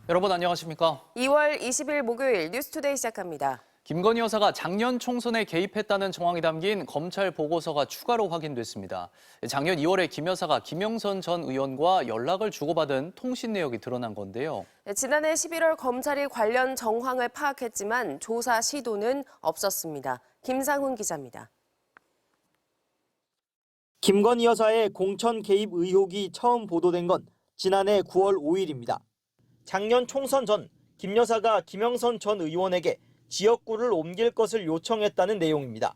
여러분 안녕하십니까? 2월 20일 목요일 뉴스투데이 시작합니다. 김건희 여사가 작년 총선에 개입했다는 정황이 담긴 검찰 보고서가 추가로 확인됐습니다. 작년 2월에 김 여사가 김영선 전 의원과 연락을 주고받은 통신 내역이 드러난 건데요. 지난해 11월 검찰이 관련 정황을 파악했지만 조사 시도는 없었습니다. 김상훈 기자입니다. 김건희 여사의 공천 개입 의혹이 처음 보도된 건 지난해 9월 5일입니다. 작년 총선 전 김 여사가 김영선 전 의원에게 지역구를 옮길 것을 요청했다는 내용입니다.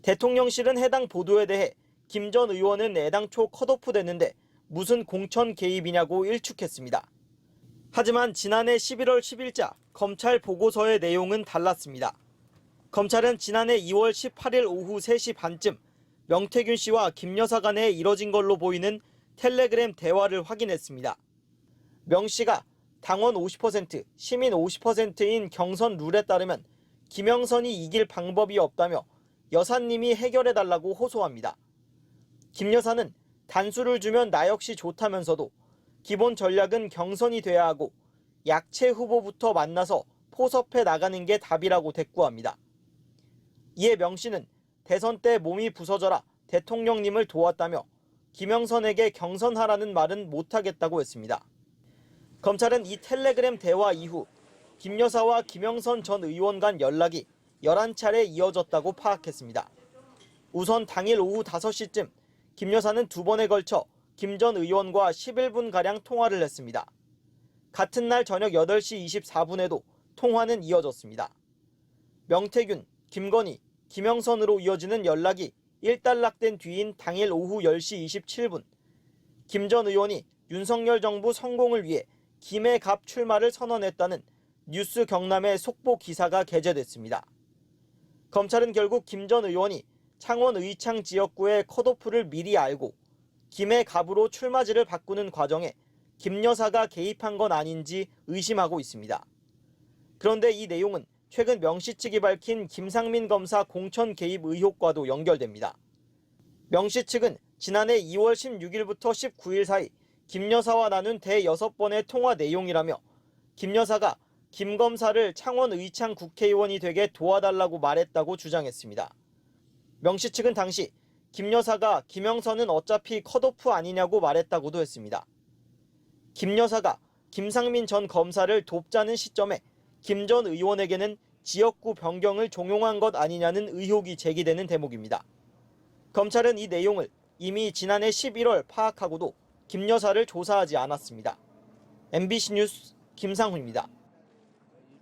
대통령실은 해당 보도에 대해 김 전 의원은 애당초 컷오프 됐는데 무슨 공천 개입이냐고 일축했습니다. 하지만 지난해 11월 10일자 검찰 보고서의 내용은 달랐습니다. 검찰은 지난해 2월 18일 오후 3시 반쯤 명태균 씨와 김 여사 간에 이뤄진 걸로 보이는 텔레그램 대화를 확인했습니다. 명 씨가 당원 50%, 시민 50%인 경선 룰에 따르면 김영선이 이길 방법이 없다며 여사님이 해결해달라고 호소합니다. 김 여사는 단수를 주면 나 역시 좋다면서도 기본 전략은 경선이 돼야 하고 약체 후보부터 만나서 포섭해 나가는 게 답이라고 대꾸합니다. 이에 명 씨는 대선 때 몸이 부서져라 대통령님을 도왔다며 김영선에게 경선하라는 말은 못하겠다고 했습니다. 검찰은 이 텔레그램 대화 이후 김 여사와 김영선 전 의원 간 연락이 11차례 이어졌다고 파악했습니다. 우선 당일 오후 5시쯤 김 여사는 2번에 걸쳐 김 전 의원과 11분가량 통화를 했습니다. 같은 날 저녁 8시 24분에도 통화는 이어졌습니다. 명태균, 김건희, 김영선으로 이어지는 연락이 일단락된 뒤인 당일 오후 10시 27분, 김 전 의원이 윤석열 정부 성공을 위해 김해 갑 출마를 선언했다는 뉴스 경남의 속보 기사가 게재됐습니다. 검찰은 결국 김 전 의원이 창원 의창 지역구의 컷오프를 미리 알고 김해 갑으로 출마지를 바꾸는 과정에 김 여사가 개입한 건 아닌지 의심하고 있습니다. 그런데 이 내용은 최근 명 씨 측이 밝힌 김상민 검사 공천 개입 의혹과도 연결됩니다. 명 씨 측은 지난해 2월 16일부터 19일 사이 김 여사와 나눈 대6번의 통화 내용이라며 김 여사가 김 검사를 창원 의창 국회의원이 되게 도와달라고 말했다고 주장했습니다. 명 씨 측은 당시 김 여사가 김영선은 어차피 컷오프 아니냐고 말했다고도 했습니다. 김 여사가 김상민 전 검사를 돕자는 시점에 김 전 의원에게는 지역구 변경을 종용한 것 아니냐는 의혹이 제기되는 대목입니다. 검찰은 이 내용을 이미 지난해 11월 파악하고도 김 여사를 조사하지 않았습니다. MBC 뉴스 김상훈입니다.